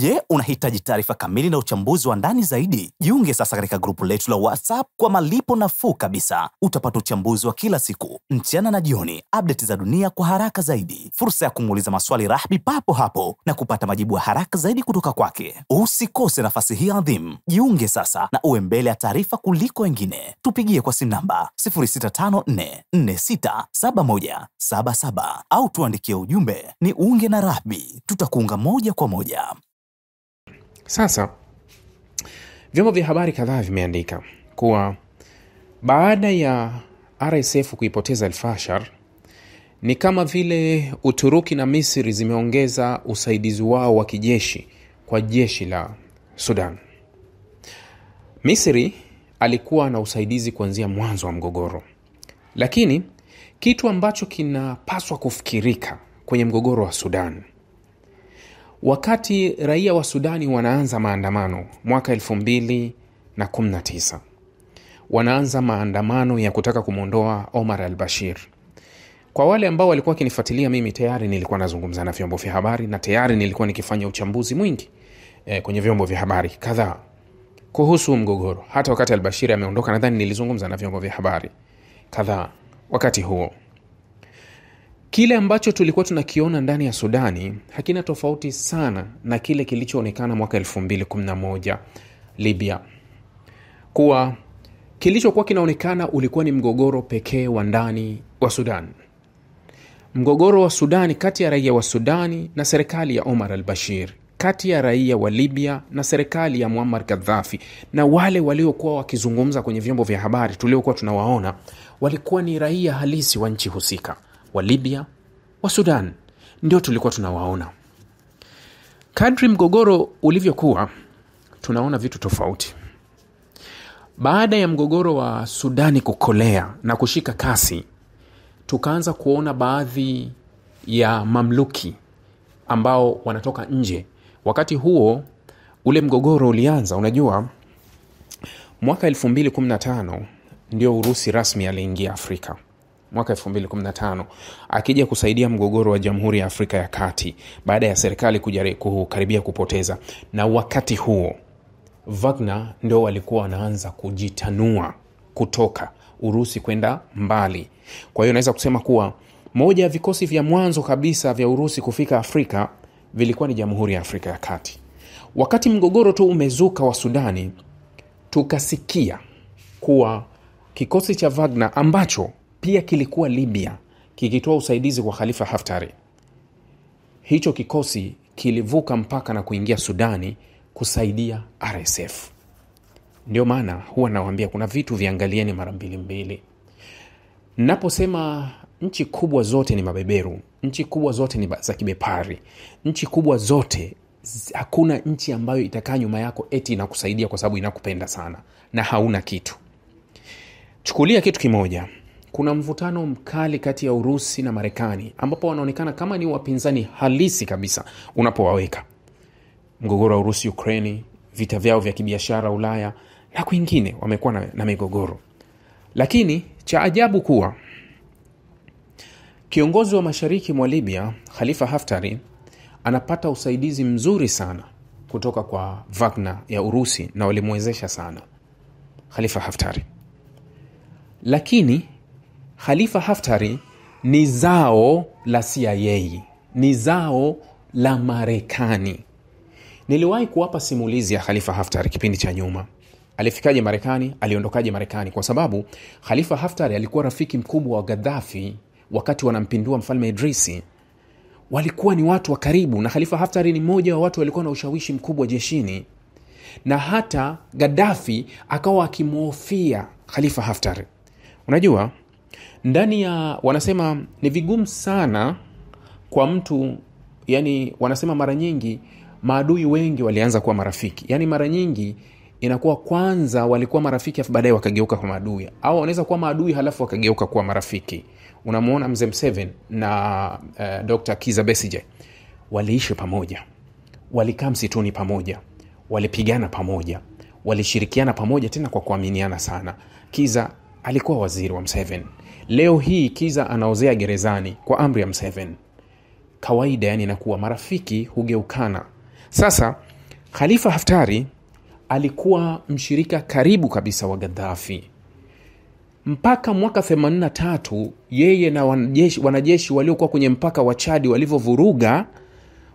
Je, unahitaji taarifa kamili na uchambuzi wa ndani zaidi? Jiunge sasa katika grupu letu la WhatsApp kwa malipo nafuu kabisa. Utapata uchambuzi wa kila siku, mchana na jioni, update za dunia kwa haraka zaidi, fursa ya kumuuliza maswali Rahby papo hapo na kupata majibu ya haraka zaidi kutoka kwake. Usikose nafasi hii adhimu. Jiunge sasa na uwe mbele ya taarifa kuliko wengine. Tupigie kwa simu namba 0654467177 au tuandikie ujumbe ni unge na Rahby. Tutakuunga moja kwa moja. Sasa vyombo vya habari kadhaa vimeandika kuwa baada ya RSF kuipoteza Al-Fashar, ni kama vile Uturuki na Misri zimeongeza usaidizi wao wa kijeshi kwa jeshi la Sudan. Misri alikuwa na usaidizi kuanzia mwanzo wa mgogoro, lakini kitu ambacho kinapaswa kufikirika kwenye mgogoro wa Sudan, wakati raia wa Sudani wanaanza maandamano mwaka 2019, wanaanza maandamano ya kutaka kumondoa Omar al-Bashir. Kwa wale ambao walikuwa kinifuatilia, mimi tayari nilikuwa nazungumza na vyombo vya habari na tayari nilikuwa nikifanya uchambuzi mwingi kwenye vyombo vya habari kadhaa kuhusu mgogoro. Hata wakati al-Bashir ameondoka, nadhani nilizungumza na vyombo vya habari kadhaa wakati huo. Kile ambacho tulikuwa tunakiona ndani ya Sudani hakina tofauti sana na kile kilichoonekana mwaka 2011 Libya. Kuwa kilichokuwa kinaonekana ulikuwa ni mgogoro pekee wa ndani wa Sudan. Mgogoro wa Sudani kati ya raia wa Sudani na serikali ya Omar al-Bashir, kati ya raia wa Libya na serikali ya Muammar Gaddafi, na wale waliokuwa wakizungumza kwenye vyombo vya habari tuliokuwa tunawaona walikuwa ni raia halisi wa nchi husika, wa Libya, wa Sudan, ndio tulikuwa tunawaona. Kadri mgogoro ulivyokuwa, tunaona vitu tofauti. Baada ya mgogoro wa Sudani kukolea na kushika kasi, tukaanza kuona baadhi ya mamluki ambao wanatoka nje. Wakati huo ule mgogoro ulianza, unajua mwaka 2015 ndio Urusi rasmi aliingia Afrika. Mwaka 2015 akija kusaidia mgogoro wa Jamhuri ya Afrika ya Kati baada ya serikali kukaribia kupoteza. Na wakati huo Wagner ndio walikuwa wanaanza kujitanua kutoka Urusi kwenda mbali. Kwa hiyo naweza kusema kuwa moja ya vikosi vya mwanzo kabisa vya Urusi kufika Afrika vilikuwa ni Jamhuri ya Afrika ya Kati. Wakati mgogoro tu umezuka wa Sudani, tukasikia kuwa kikosi cha Wagner ambacho pia kilikuwa Libya kikitoa usaidizi kwa Khalifa Haftar, hicho kikosi kilivuka mpaka na kuingia Sudani kusaidia RSF. Ndio maana huwa nawaambia kuna vitu viangalieni mara mbili. Naposema nchi kubwa zote ni mabeberu, nchi kubwa zote ni za kibepari, nchi kubwa zote, hakuna nchi ambayo itakaa nyuma yako eti inakusaidia kwa sababu inakupenda sana na hauna kitu. Chukulia kitu kimoja. Kuna mvutano mkali kati ya Urusi na Marekani ambapo wanaonekana kama ni wapinzani halisi kabisa unapowaweka. Mgogoro wa Urusi Ukraine, vita vyao vya kibiashara Ulaya na kwingine wamekuwa na migogoro. Lakini cha ajabu kuwa kiongozi wa mashariki mwa Libya, Khalifa Haftar, anapata usaidizi mzuri sana kutoka kwa Wagner ya Urusi na walimwezesha sana Khalifa Haftar. Lakini Khalifa Haftar ni zao la CIA, ni zao la Marekani. Niliwahi kuwapa simulizi ya Khalifa Haftar kipindi cha nyuma. Alifikaje Marekani, aliondokaje Marekani, kwa sababu Khalifa Haftar alikuwa rafiki mkubwa wa Gaddafi wakati wanampindua mfalme Idrisi. Walikuwa ni watu wa karibu, na Khalifa Haftar ni mmoja wa watu walikuwa na ushawishi mkubwa jeshini. Na hata Gaddafi akawa akimhofia Khalifa Haftar. Unajua, ndani ya wanasema ni vigumu sana kwa mtu, yani wanasema mara nyingi maadui wengi walianza kuwa marafiki. Yani mara nyingi inakuwa kwanza walikuwa marafiki afu baadaye wakageuka kwa maadui, au wanaweza kuwa maadui halafu wakageuka kuwa marafiki. Unamuona Mzee Museveni na Dr. Kizza Besigye waliishi pamoja, walikaa msituni pamoja, walipigana pamoja, walishirikiana pamoja, tena kwa kuaminiana sana. Kizza alikuwa waziri wa Museveni. Leo hii Kizza anaozea gerezani kwa amri ya Museveni. Kawaida yani inakuwa marafiki hugeukana. Sasa Khalifa Haftari alikuwa mshirika karibu kabisa wa Gaddafi. Mpaka mwaka 83 yeye na wanajeshi waliokuwa kwenye mpaka wa Chad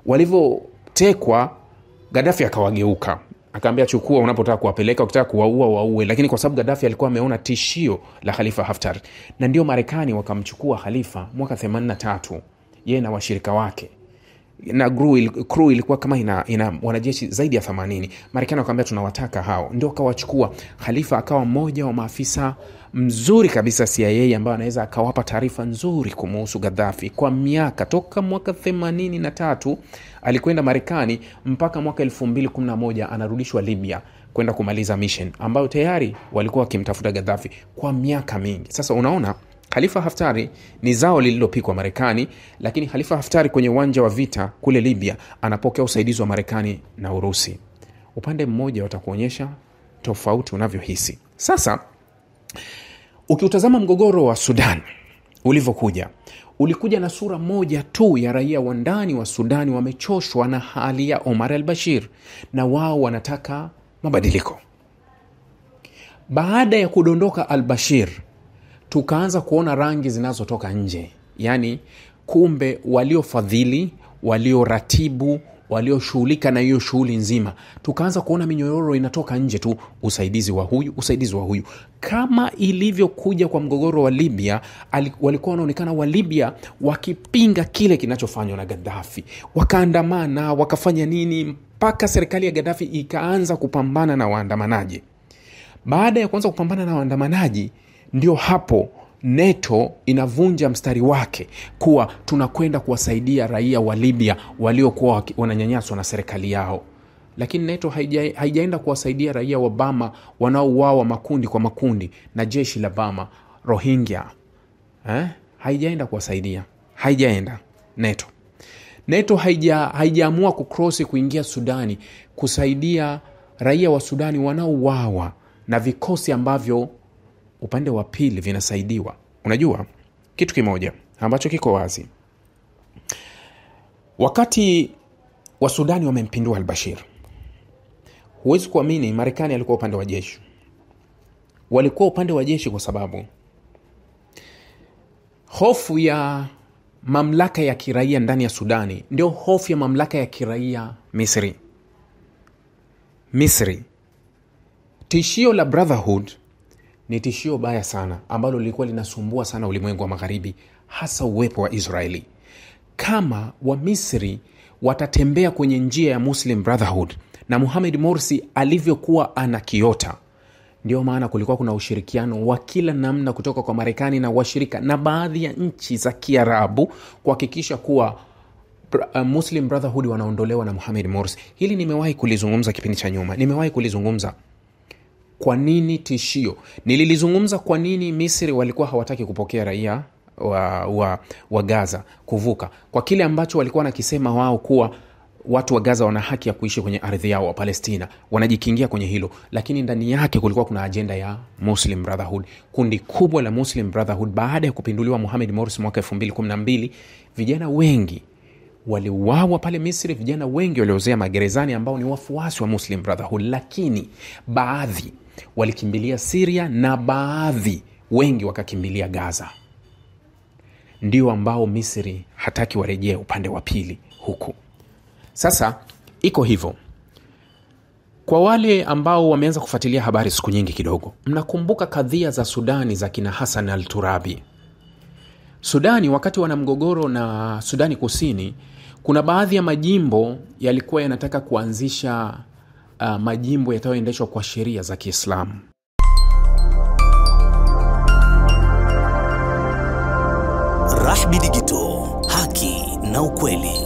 walivyotekwa, Gaddafi akawageuka. Akaambia chukua unapotaka kuwapeleka, ukitaka kuwaua waue. Lakini kwa sababu Gaddafi alikuwa ameona tishio la Khalifa Haftar, na ndio Marekani wakamchukua Khalifa mwaka 83, yeye na washirika wake. Na crew ilikuwa kama ina wanajeshi zaidi ya 80. Marekani wakaambia tunawataka hao. Ndio akawachukua. Khalifa akawa mmoja wa maafisa mzuri kabisa CIA ambaye anaweza akawapa taarifa nzuri kumhusu Gaddafi kwa miaka toka mwaka 83 alikwenda Marekani mpaka mwaka 2011 anarudishwa Libya kwenda kumaliza mission ambayo tayari walikuwa wakimtafuta Gaddafi kwa miaka mingi. Sasa unaona Khalifa Haftari ni zao lililopikwa Marekani, lakini Khalifa Haftari kwenye uwanja wa vita kule Libya anapokea usaidizi wa Marekani na Urusi. Upande mmoja watakuonyesha tofauti unavyohisi. Sasa ukiutazama mgogoro wa Sudan ulivyokuja, ulikuja na sura moja tu ya raia wa ndani wa Sudani wamechoshwa na hali ya Omar al-Bashir na wao wanataka mabadiliko. Baada ya kudondoka al-Bashir, tukaanza kuona rangi zinazotoka nje. Yani kumbe waliofadhili, walioratibu, walioshughulika na hiyo shughuli nzima, tukaanza kuona minyororo inatoka nje tu, usaidizi wa huyu. Kama ilivyokuja kwa mgogoro wa Libya, walikuwa wanaonekana wa Libya wakipinga kile kinachofanywa na Gaddafi. Wakaandamana, wakafanya nini mpaka serikali ya Gaddafi ikaanza kupambana na waandamanaji. Baada ya kuanza kupambana na waandamanaji, ndio hapo NATO inavunja mstari wake kuwa tunakwenda kuwasaidia raia wa Libya waliokuwa wananyanyaswa na serikali yao. Lakini NATO haijaenda kuwasaidia raia wa Burma wanaouawa makundi kwa makundi na jeshi la Burma, Rohingya. Haijaenda kuwasaidia. Haijaenda NATO haijaamua kucross kuingia Sudani kusaidia raia wa Sudani wanaouawa na vikosi ambavyo upande wa pili vinasaidiwa. Unajua kitu kimoja ambacho kiko wazi, wakati wa Sudani wamempindua al-Bashir, huwezi kuamini Marekani alikuwa upande wa jeshi. Walikuwa upande wa jeshi kwa sababu hofu ya mamlaka ya kiraia ndani ya Sudani ndio hofu ya mamlaka ya kiraia Misri. Tishio la Brotherhood ni tishio baya sana ambalo lilikuwa linasumbua sana ulimwengu wa magharibi, hasa uwepo wa Israeli. Kama wa Misri watatembea kwenye njia ya Muslim Brotherhood na Mohamed Morsi alivyokuwa anakiota, ndio maana kulikuwa kuna ushirikiano wa kila namna kutoka kwa Marekani na washirika na baadhi ya nchi za Kiarabu kuhakikisha kuwa Muslim Brotherhood wanaondolewa na Mohamed Morsi. Hili nimewahi kulizungumza kipindi cha nyuma. Nimewahi kulizungumza kwa nini tishio. Nililizungumza kwa nini Misri walikuwa hawataki kupokea raia wa Gaza kuvuka, kwa kile ambacho walikuwa nakisema wao kuwa watu wa Gaza wana haki ya kuishi kwenye ardhi yao wa Palestina. Wanajikingia kwenye hilo, lakini ndani yake kulikuwa kuna ajenda ya Muslim Brotherhood. Kundi kubwa la Muslim Brotherhood baada ya kupinduliwa Mohamed Morsi mwaka 2012, vijana wengi waliuawa pale Misri, vijana wengi waliozea magerezani ambao ni wafuasi wa Muslim Brotherhood, lakini baadhi walikimbilia Syria na baadhi wengi wakakimbilia Gaza. Ndio ambao Misri hataki warejee upande wa pili huku. Sasa iko hivyo. Kwa wale ambao wameanza kufuatilia habari siku nyingi kidogo, mnakumbuka kadhia za Sudani za kina Hassan al-Turabi. Sudani wakati wana mgogoro na Sudani Kusini, kuna baadhi ya majimbo yalikuwa yanataka kuanzisha majimbo yatayoendeshwa kwa sheria za Kiislamu. Rahby Digital, haki na ukweli.